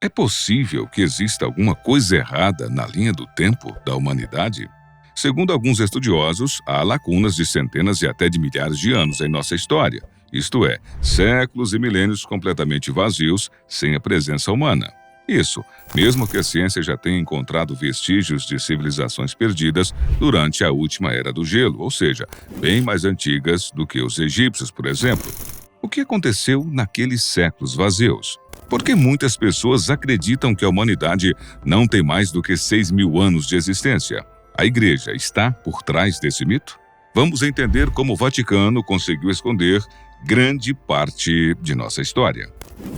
É possível que exista alguma coisa errada na linha do tempo da humanidade? Segundo alguns estudiosos, há lacunas de centenas e até de milhares de anos em nossa história, isto é, séculos e milênios completamente vazios, sem a presença humana. Isso, mesmo que a ciência já tenha encontrado vestígios de civilizações perdidas durante a última era do gelo, ou seja, bem mais antigas do que os egípcios, por exemplo. O que aconteceu naqueles séculos vazios? Por que muitas pessoas acreditam que a humanidade não tem mais do que 6.000 anos de existência? A Igreja está por trás desse mito? Vamos entender como o Vaticano conseguiu esconder grande parte de nossa história.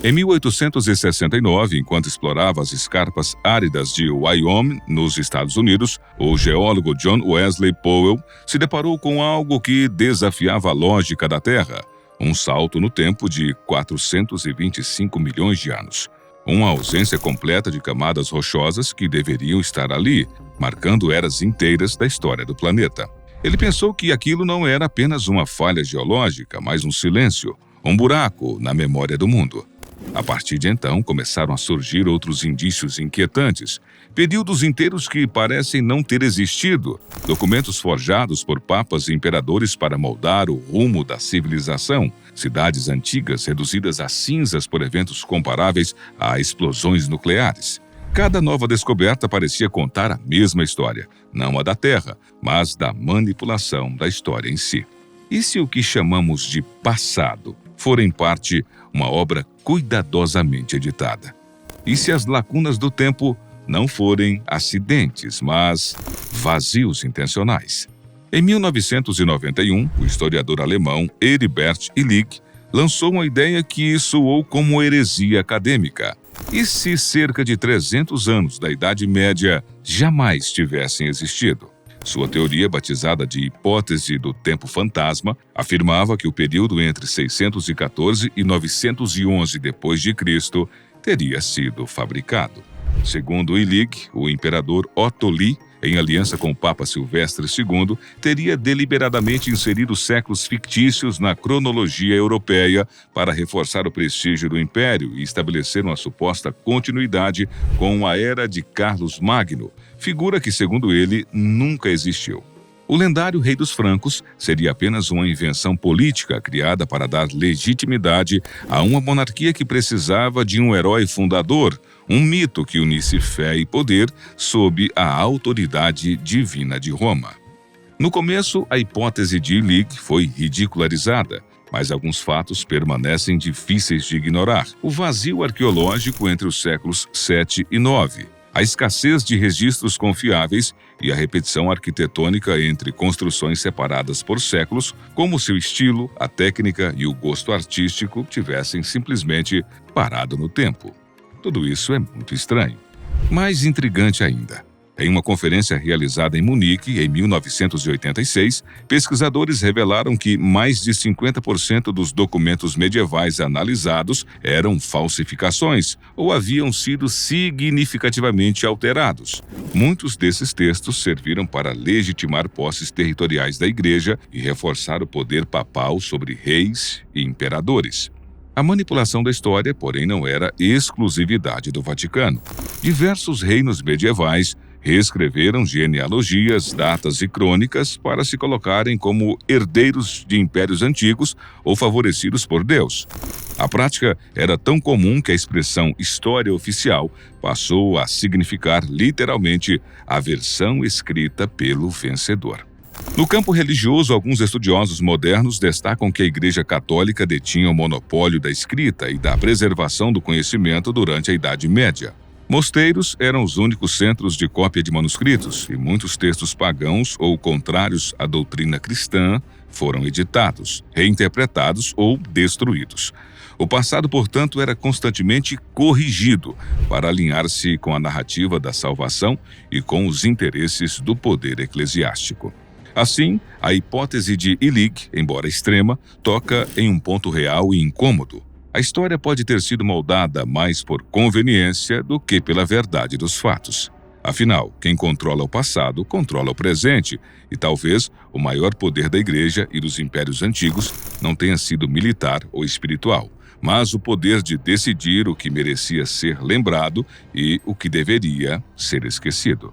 Em 1869, enquanto explorava as escarpas áridas de Wyoming, nos Estados Unidos, o geólogo John Wesley Powell se deparou com algo que desafiava a lógica da Terra: um salto no tempo de 425 milhões de anos. Uma ausência completa de camadas rochosas que deveriam estar ali, marcando eras inteiras da história do planeta. Ele pensou que aquilo não era apenas uma falha geológica, mas um silêncio, um buraco na memória do mundo. A partir de então, começaram a surgir outros indícios inquietantes, períodos inteiros que parecem não ter existido, documentos forjados por papas e imperadores para moldar o rumo da civilização, cidades antigas reduzidas a cinzas por eventos comparáveis a explosões nucleares. Cada nova descoberta parecia contar a mesma história, não a da Terra, mas da manipulação da história em si. E se o que chamamos de passado for, em parte, uma obra cuidadosamente editada? E se as lacunas do tempo não forem acidentes, mas vazios intencionais? Em 1991, o historiador alemão Heribert Illig lançou uma ideia que soou como heresia acadêmica. E se cerca de 300 anos da Idade Média jamais tivessem existido? Sua teoria, batizada de hipótese do tempo fantasma, afirmava que o período entre 614 e 911 d.C. teria sido fabricado. Segundo Illig, o imperador Otto Lie, em aliança com o Papa Silvestre II, teria deliberadamente inserido séculos fictícios na cronologia europeia para reforçar o prestígio do império e estabelecer uma suposta continuidade com a era de Carlos Magno, figura que, segundo ele, nunca existiu. O lendário Rei dos Francos seria apenas uma invenção política criada para dar legitimidade a uma monarquia que precisava de um herói fundador, um mito que unisse fé e poder sob a autoridade divina de Roma. No começo, a hipótese de Illig foi ridicularizada, mas alguns fatos permanecem difíceis de ignorar. O vazio arqueológico entre os séculos 7 e 9, a escassez de registros confiáveis e a repetição arquitetônica entre construções separadas por séculos, como se o estilo, a técnica e o gosto artístico tivessem simplesmente parado no tempo. Tudo isso é muito estranho. Mais intrigante ainda, em uma conferência realizada em Munique, em 1986, pesquisadores revelaram que mais de 50% dos documentos medievais analisados eram falsificações ou haviam sido significativamente alterados. Muitos desses textos serviram para legitimar posses territoriais da Igreja e reforçar o poder papal sobre reis e imperadores. A manipulação da história, porém, não era exclusividade do Vaticano. Diversos reinos medievais reescreveram genealogias, datas e crônicas para se colocarem como herdeiros de impérios antigos ou favorecidos por Deus. A prática era tão comum que a expressão história oficial passou a significar literalmente a versão escrita pelo vencedor. No campo religioso, alguns estudiosos modernos destacam que a Igreja Católica detinha o monopólio da escrita e da preservação do conhecimento durante a Idade Média. Mosteiros eram os únicos centros de cópia de manuscritos e muitos textos pagãos ou contrários à doutrina cristã foram editados, reinterpretados ou destruídos. O passado, portanto, era constantemente corrigido para alinhar-se com a narrativa da salvação e com os interesses do poder eclesiástico. Assim, a hipótese de Illig, embora extrema, toca em um ponto real e incômodo. A história pode ter sido moldada mais por conveniência do que pela verdade dos fatos. Afinal, quem controla o passado, controla o presente, e talvez o maior poder da Igreja e dos impérios antigos não tenha sido militar ou espiritual, mas o poder de decidir o que merecia ser lembrado e o que deveria ser esquecido.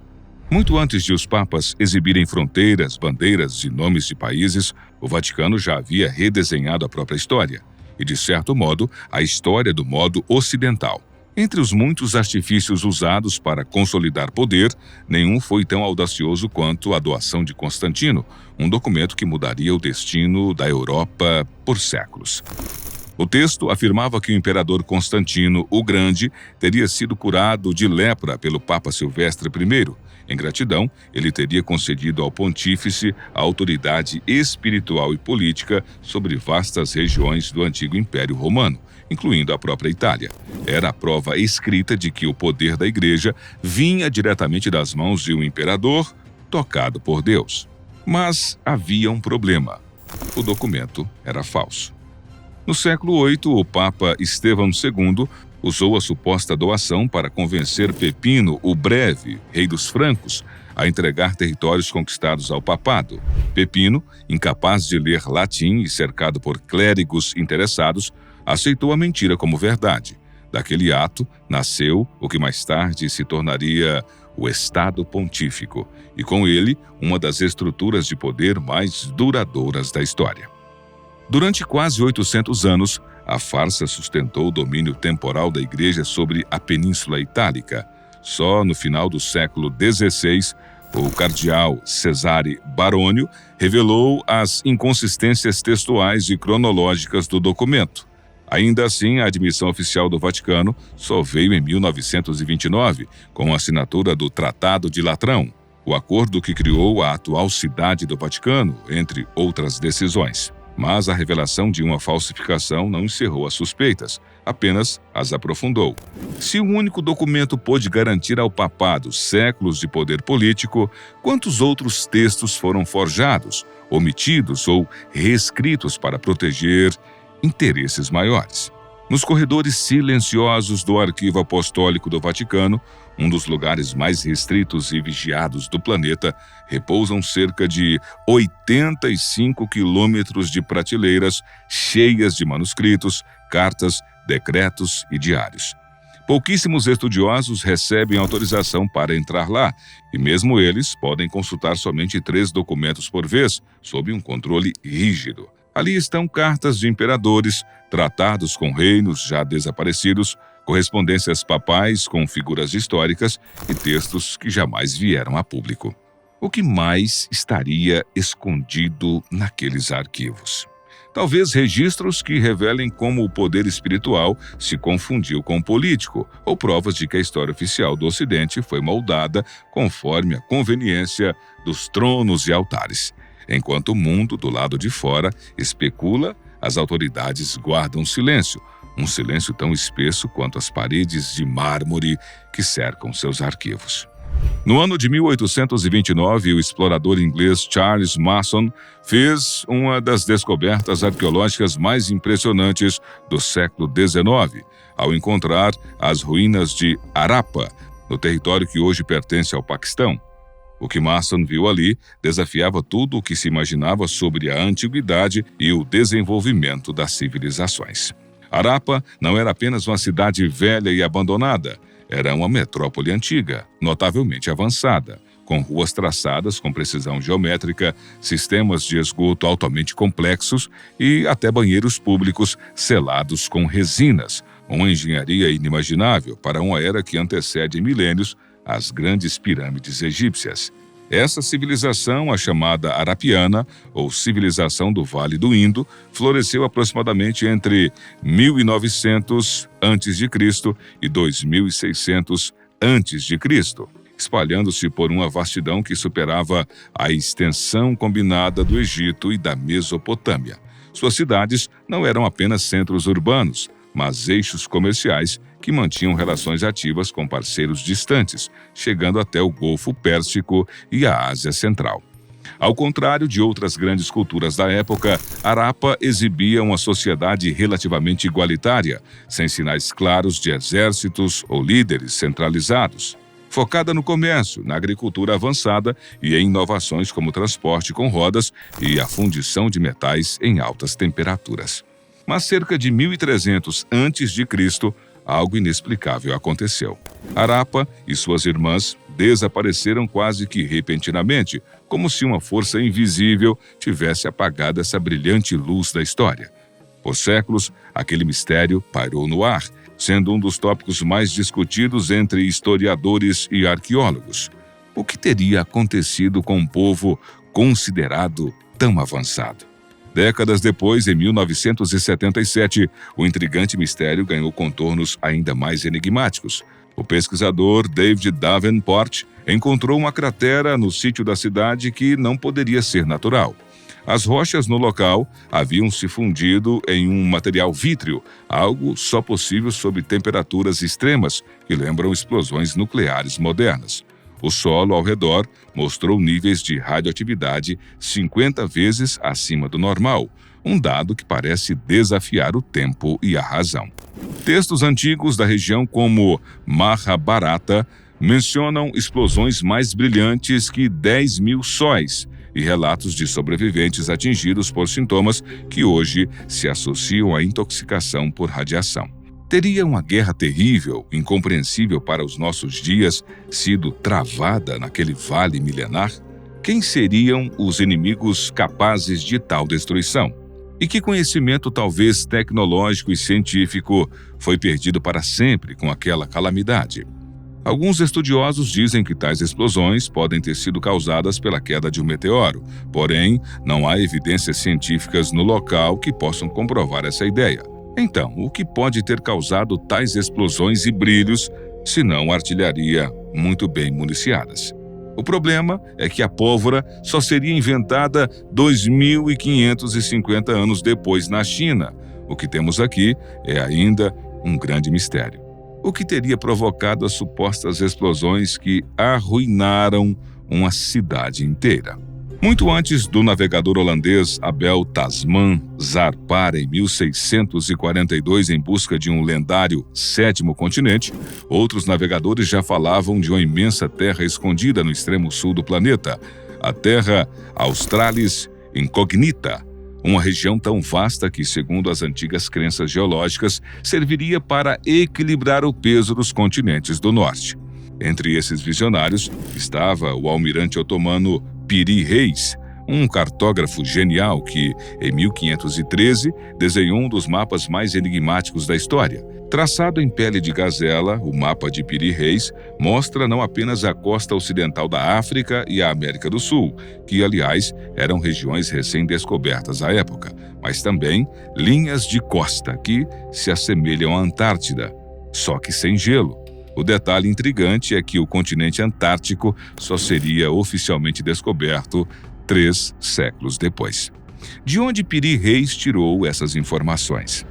Muito antes de os papas exibirem fronteiras, bandeiras e nomes de países, o Vaticano já havia redesenhado a própria história, e, de certo modo, a história do modo ocidental. Entre os muitos artifícios usados para consolidar poder, nenhum foi tão audacioso quanto a doação de Constantino, um documento que mudaria o destino da Europa por séculos. O texto afirmava que o imperador Constantino o Grande teria sido curado de lepra pelo Papa Silvestre I. Em gratidão, ele teria concedido ao pontífice a autoridade espiritual e política sobre vastas regiões do antigo Império Romano, incluindo a própria Itália. Era a prova escrita de que o poder da Igreja vinha diretamente das mãos de um imperador tocado por Deus. Mas havia um problema. O documento era falso. No século VIII, o Papa Estevão II usou a suposta doação para convencer Pepino o Breve, rei dos francos, a entregar territórios conquistados ao papado. Pepino, incapaz de ler latim e cercado por clérigos interessados, aceitou a mentira como verdade. Daquele ato nasceu o que mais tarde se tornaria o Estado Pontífico, e com ele uma das estruturas de poder mais duradouras da história. Durante quase 800 anos, a farsa sustentou o domínio temporal da Igreja sobre a Península Itálica. Só no final do século XVI, o cardeal Cesare Baronio revelou as inconsistências textuais e cronológicas do documento. Ainda assim, a admissão oficial do Vaticano só veio em 1929, com a assinatura do Tratado de Latrão, o acordo que criou a atual cidade do Vaticano, entre outras decisões. Mas a revelação de uma falsificação não encerrou as suspeitas, apenas as aprofundou. Se o único documento pôde garantir ao papado séculos de poder político, quantos outros textos foram forjados, omitidos ou reescritos para proteger interesses maiores? Nos corredores silenciosos do Arquivo Apostólico do Vaticano, um dos lugares mais restritos e vigiados do planeta, repousam cerca de 85 quilômetros de prateleiras cheias de manuscritos, cartas, decretos e diários. Pouquíssimos estudiosos recebem autorização para entrar lá, e mesmo eles podem consultar somente 3 documentos por vez, sob um controle rígido. Ali estão cartas de imperadores, tratados com reinos já desaparecidos, correspondências papais com figuras históricas e textos que jamais vieram a público. O que mais estaria escondido naqueles arquivos? Talvez registros que revelem como o poder espiritual se confundiu com o político, ou provas de que a história oficial do Ocidente foi moldada conforme a conveniência dos tronos e altares. Enquanto o mundo, do lado de fora, especula, as autoridades guardam silêncio, um silêncio tão espesso quanto as paredes de mármore que cercam seus arquivos. No ano de 1829, o explorador inglês Charles Mason fez uma das descobertas arqueológicas mais impressionantes do século XIX, ao encontrar as ruínas de Harappa, no território que hoje pertence ao Paquistão. O que Mason viu ali desafiava tudo o que se imaginava sobre a antiguidade e o desenvolvimento das civilizações. Harappa não era apenas uma cidade velha e abandonada, era uma metrópole antiga, notavelmente avançada, com ruas traçadas com precisão geométrica, sistemas de esgoto altamente complexos e até banheiros públicos selados com resinas, uma engenharia inimaginável para uma era que antecede em milênios as grandes pirâmides egípcias. Essa civilização, a chamada Harapiana, ou civilização do Vale do Indo, floresceu aproximadamente entre 1900 a.C. e 2600 a.C., espalhando-se por uma vastidão que superava a extensão combinada do Egito e da Mesopotâmia. Suas cidades não eram apenas centros urbanos, mas eixos comerciais que mantinham relações ativas com parceiros distantes, chegando até o Golfo Pérsico e a Ásia Central. Ao contrário de outras grandes culturas da época, Harappa exibia uma sociedade relativamente igualitária, sem sinais claros de exércitos ou líderes centralizados. Focada no comércio, na agricultura avançada e em inovações como transporte com rodas e a fundição de metais em altas temperaturas. Mas cerca de 1300 a.C., algo inexplicável aconteceu. Harappa e suas irmãs desapareceram quase que repentinamente, como se uma força invisível tivesse apagado essa brilhante luz da história. Por séculos, aquele mistério pairou no ar, sendo um dos tópicos mais discutidos entre historiadores e arqueólogos. O que teria acontecido com um povo considerado tão avançado? Décadas depois, em 1977, o intrigante mistério ganhou contornos ainda mais enigmáticos. O pesquisador David Davenport encontrou uma cratera no sítio da cidade que não poderia ser natural. As rochas no local haviam se fundido em um material vítreo, algo só possível sob temperaturas extremas que lembram explosões nucleares modernas. O solo ao redor mostrou níveis de radioatividade 50 vezes acima do normal, um dado que parece desafiar o tempo e a razão. Textos antigos da região, como Mahabharata, mencionam explosões mais brilhantes que 10.000 sóis e relatos de sobreviventes atingidos por sintomas que hoje se associam à intoxicação por radiação. Teria uma guerra terrível, incompreensível para os nossos dias, sido travada naquele vale milenar? Quem seriam os inimigos capazes de tal destruição? E que conhecimento, talvez tecnológico e científico, foi perdido para sempre com aquela calamidade? Alguns estudiosos dizem que tais explosões podem ter sido causadas pela queda de um meteoro, porém, não há evidências científicas no local que possam comprovar essa ideia. Então, o que pode ter causado tais explosões e brilhos, se não artilharia muito bem municiadas? O problema é que a pólvora só seria inventada 2.550 anos depois na China. O que temos aqui é ainda um grande mistério. O que teria provocado as supostas explosões que arruinaram uma cidade inteira? Muito antes do navegador holandês Abel Tasman zarpar em 1642 em busca de um lendário sétimo continente, outros navegadores já falavam de uma imensa terra escondida no extremo sul do planeta, a Terra Australis Incognita, uma região tão vasta que, segundo as antigas crenças geológicas, serviria para equilibrar o peso dos continentes do norte. Entre esses visionários estava o almirante otomano Piri Reis, um cartógrafo genial que, em 1513, desenhou um dos mapas mais enigmáticos da história. Traçado em pele de gazela, o mapa de Piri Reis mostra não apenas a costa ocidental da África e a América do Sul, que, aliás, eram regiões recém-descobertas à época, mas também linhas de costa que se assemelham à Antártida, só que sem gelo. O detalhe intrigante é que o continente antártico só seria oficialmente descoberto 3 séculos depois. De onde Piri Reis tirou essas informações?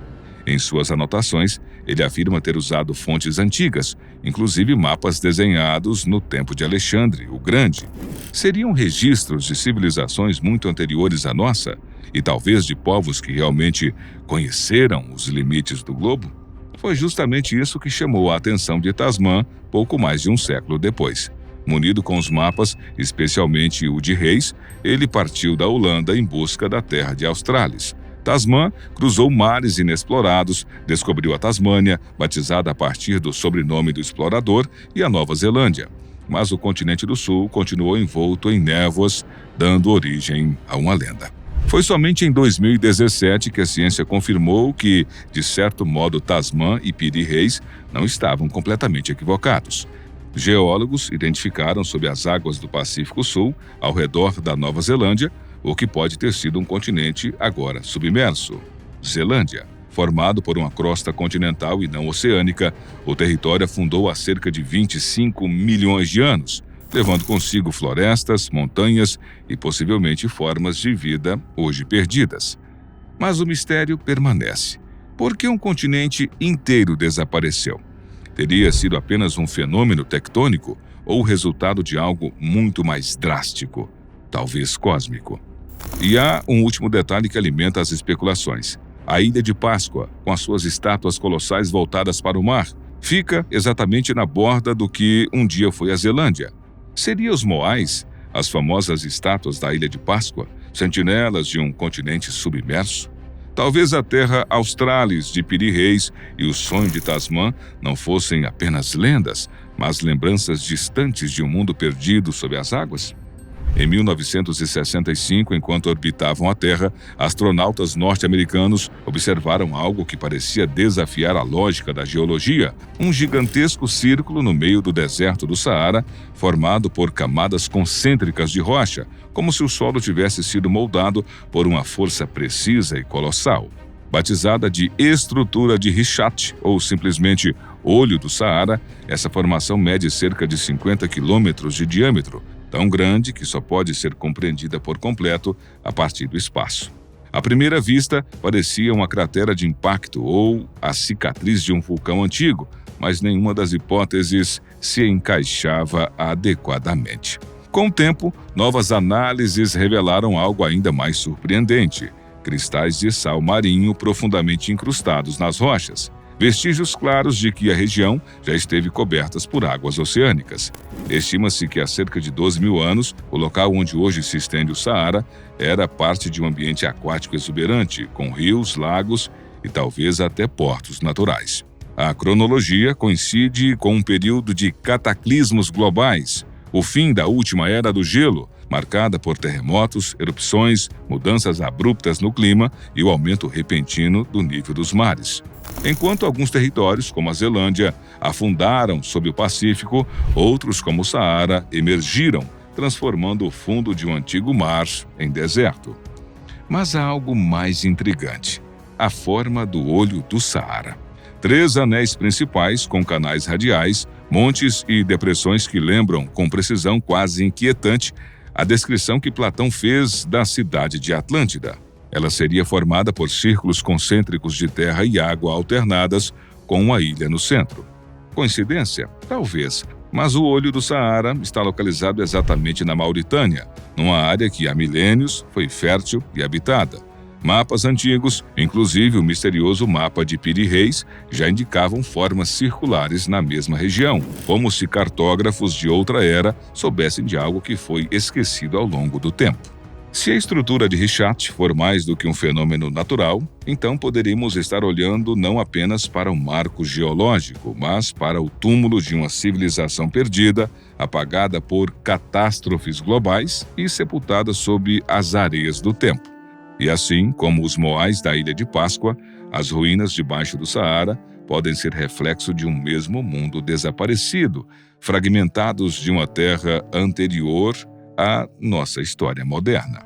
Em suas anotações, ele afirma ter usado fontes antigas, inclusive mapas desenhados no tempo de Alexandre o Grande. Seriam registros de civilizações muito anteriores à nossa, e talvez de povos que realmente conheceram os limites do globo? Foi justamente isso que chamou a atenção de Tasman pouco mais de um século depois. Munido com os mapas, especialmente o de Reis, ele partiu da Holanda em busca da terra de Australis. Tasman cruzou mares inexplorados, descobriu a Tasmânia, batizada a partir do sobrenome do explorador, e a Nova Zelândia. Mas o continente do sul continuou envolto em névoas, dando origem a uma lenda. Foi somente em 2017 que a ciência confirmou que, de certo modo, Tasman e Piri Reis não estavam completamente equivocados. Geólogos identificaram sob as águas do Pacífico Sul, ao redor da Nova Zelândia, o que pode ter sido um continente agora submerso. Zelândia. Formado por uma crosta continental e não oceânica, o território afundou há cerca de 25 milhões de anos, levando consigo florestas, montanhas e possivelmente formas de vida hoje perdidas. Mas o mistério permanece. Por que um continente inteiro desapareceu? Teria sido apenas um fenômeno tectônico ou o resultado de algo muito mais drástico, talvez cósmico? E há um último detalhe que alimenta as especulações. A Ilha de Páscoa, com as suas estátuas colossais voltadas para o mar, fica exatamente na borda do que um dia foi a Zelândia. Seriam os Moais, as famosas estátuas da Ilha de Páscoa, sentinelas de um continente submerso? Talvez a terra australis de Piri Reis e o sonho de Tasmã não fossem apenas lendas, mas lembranças distantes de um mundo perdido sob as águas. Em 1965, enquanto orbitavam a Terra, astronautas norte-americanos observaram algo que parecia desafiar a lógica da geologia: um gigantesco círculo no meio do deserto do Saara, formado por camadas concêntricas de rocha, como se o solo tivesse sido moldado por uma força precisa e colossal. Batizada de estrutura de Richat, ou simplesmente olho do Saara, essa formação mede cerca de 50 quilômetros de diâmetro, tão grande que só pode ser compreendida por completo a partir do espaço. À primeira vista, parecia uma cratera de impacto ou a cicatriz de um vulcão antigo, mas nenhuma das hipóteses se encaixava adequadamente. Com o tempo, novas análises revelaram algo ainda mais surpreendente: cristais de sal marinho profundamente incrustados nas rochas. Vestígios claros de que a região já esteve coberta por águas oceânicas. Estima-se que há cerca de 12 mil anos, o local onde hoje se estende o Saara era parte de um ambiente aquático exuberante, com rios, lagos e talvez até portos naturais. A cronologia coincide com um período de cataclismos globais, o fim da última era do gelo, marcada por terremotos, erupções, mudanças abruptas no clima e o aumento repentino do nível dos mares. Enquanto alguns territórios, como a Zelândia, afundaram sob o Pacífico, outros, como o Saara, emergiram, transformando o fundo de um antigo mar em deserto. Mas há algo mais intrigante: a forma do olho do Saara. 3 anéis principais com canais radiais, montes e depressões que lembram, com precisão quase inquietante, a descrição que Platão fez da cidade de Atlântida. Ela seria formada por círculos concêntricos de terra e água alternadas, com uma ilha no centro. Coincidência? Talvez, mas o olho do Saara está localizado exatamente na Mauritânia, numa área que há milênios foi fértil e habitada. Mapas antigos, inclusive o misterioso mapa de Piri Reis, já indicavam formas circulares na mesma região, como se cartógrafos de outra era soubessem de algo que foi esquecido ao longo do tempo. Se a estrutura de Richat for mais do que um fenômeno natural, então poderíamos estar olhando não apenas para um marco geológico, mas para o túmulo de uma civilização perdida, apagada por catástrofes globais e sepultada sob as areias do tempo. E assim como os moais da Ilha de Páscoa, as ruínas debaixo do Saara podem ser reflexo de um mesmo mundo desaparecido, fragmentados de uma terra anterior à nossa história moderna.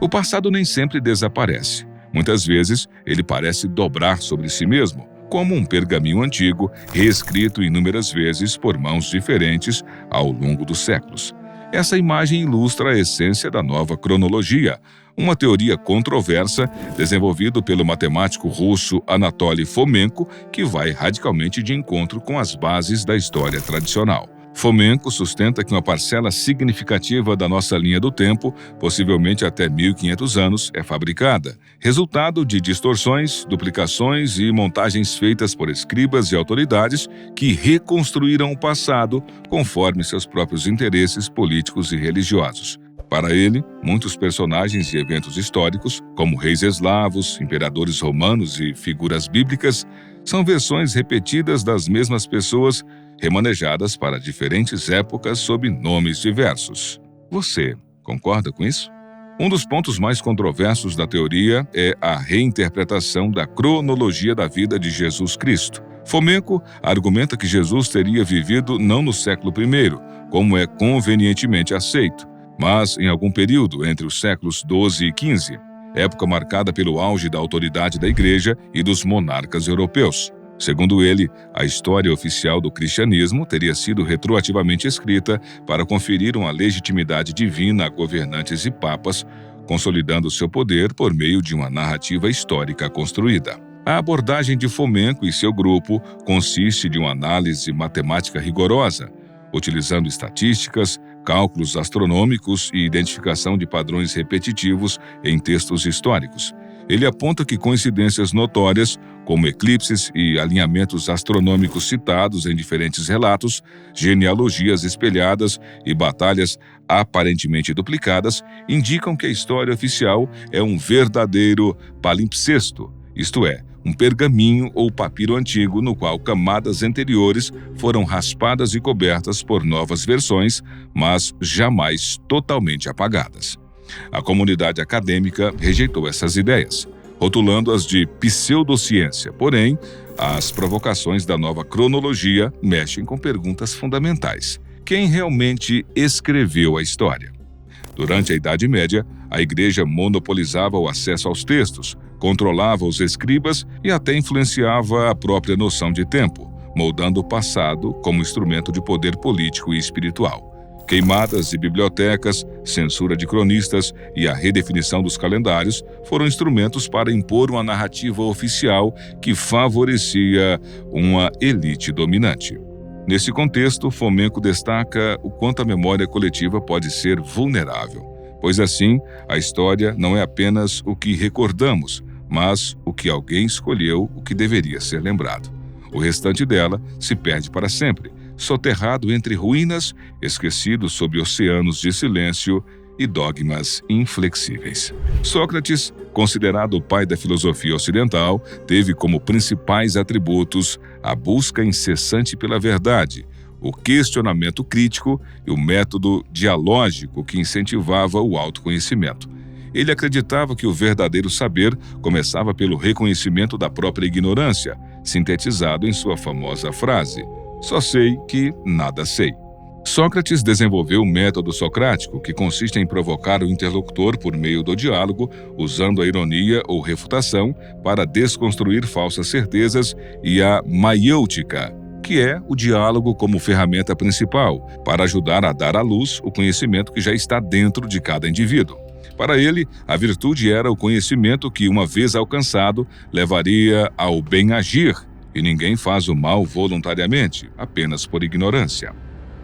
O passado nem sempre desaparece. Muitas vezes, ele parece dobrar sobre si mesmo, como um pergaminho antigo, reescrito inúmeras vezes por mãos diferentes ao longo dos séculos. Essa imagem ilustra a essência da nova cronologia, uma teoria controversa desenvolvida pelo matemático russo Anatoly Fomenko, que vai radicalmente de encontro com as bases da história tradicional. Fomenko sustenta que uma parcela significativa da nossa linha do tempo, possivelmente até 1500 anos, é fabricada, resultado de distorções, duplicações e montagens feitas por escribas e autoridades que reconstruíram o passado conforme seus próprios interesses políticos e religiosos. Para ele, muitos personagens e eventos históricos, como reis eslavos, imperadores romanos e figuras bíblicas, são versões repetidas das mesmas pessoas, remanejadas para diferentes épocas sob nomes diversos. Você concorda com isso? Um dos pontos mais controversos da teoria é a reinterpretação da cronologia da vida de Jesus Cristo. Fomenko argumenta que Jesus teria vivido não no século I, como é convenientemente aceito, mas em algum período entre os séculos XII e XV, época marcada pelo auge da autoridade da Igreja e dos monarcas europeus. Segundo ele, a história oficial do cristianismo teria sido retroativamente escrita para conferir uma legitimidade divina a governantes e papas, consolidando seu poder por meio de uma narrativa histórica construída. A abordagem de Fomenko e seu grupo consiste de uma análise matemática rigorosa, utilizando estatísticas, cálculos astronômicos e identificação de padrões repetitivos em textos históricos. Ele aponta que coincidências notórias, como eclipses e alinhamentos astronômicos citados em diferentes relatos, genealogias espelhadas e batalhas aparentemente duplicadas, indicam que a história oficial é um verdadeiro palimpsesto, isto é, um pergaminho ou papiro antigo no qual camadas anteriores foram raspadas e cobertas por novas versões, mas jamais totalmente apagadas. A comunidade acadêmica rejeitou essas ideias, rotulando-as de pseudociência. Porém, as provocações da nova cronologia mexem com perguntas fundamentais. Quem realmente escreveu a história? Durante a Idade Média, a Igreja monopolizava o acesso aos textos, controlava os escribas e até influenciava a própria noção de tempo, moldando o passado como instrumento de poder político e espiritual. Queimadas de bibliotecas, censura de cronistas e a redefinição dos calendários foram instrumentos para impor uma narrativa oficial que favorecia uma elite dominante. Nesse contexto, Fomenko destaca o quanto a memória coletiva pode ser vulnerável, pois assim, a história não é apenas o que recordamos, mas o que alguém escolheu o que deveria ser lembrado. O restante dela se perde para sempre, soterrado entre ruínas, esquecido sob oceanos de silêncio e dogmas inflexíveis. Sócrates, considerado o pai da filosofia ocidental, teve como principais atributos a busca incessante pela verdade, o questionamento crítico e o método dialógico que incentivava o autoconhecimento. Ele acreditava que o verdadeiro saber começava pelo reconhecimento da própria ignorância, sintetizado em sua famosa frase: "Só sei que nada sei". Sócrates desenvolveu o método socrático, que consiste em provocar o interlocutor por meio do diálogo, usando a ironia ou refutação para desconstruir falsas certezas, e a maiêutica, que é o diálogo como ferramenta principal, para ajudar a dar à luz o conhecimento que já está dentro de cada indivíduo. Para ele, a virtude era o conhecimento que, uma vez alcançado, levaria ao bem agir, e ninguém faz o mal voluntariamente, apenas por ignorância.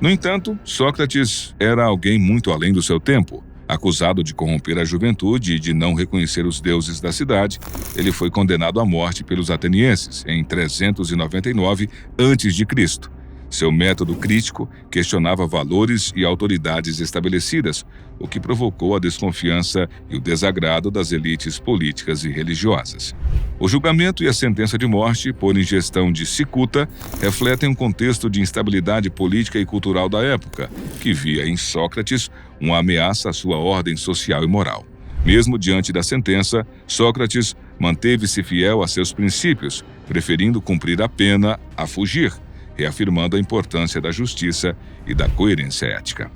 No entanto, Sócrates era alguém muito além do seu tempo. Acusado de corromper a juventude e de não reconhecer os deuses da cidade, ele foi condenado à morte pelos atenienses em 399 a.C. Seu método crítico questionava valores e autoridades estabelecidas, o que provocou a desconfiança e o desagrado das elites políticas e religiosas. O julgamento e a sentença de morte por ingestão de cicuta refletem um contexto de instabilidade política e cultural da época, que via em Sócrates uma ameaça à sua ordem social e moral. Mesmo diante da sentença, Sócrates manteve-se fiel a seus princípios, preferindo cumprir a pena a fugir, reafirmando a importância da justiça e da coerência ética.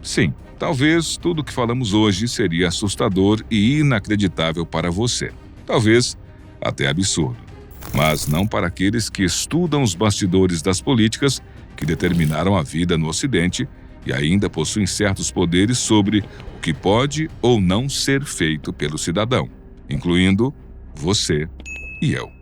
Sim, talvez tudo o que falamos hoje seria assustador e inacreditável para você. Talvez até absurdo. Mas não para aqueles que estudam os bastidores das políticas que determinaram a vida no Ocidente e ainda possuem certos poderes sobre o que pode ou não ser feito pelo cidadão, incluindo você e eu.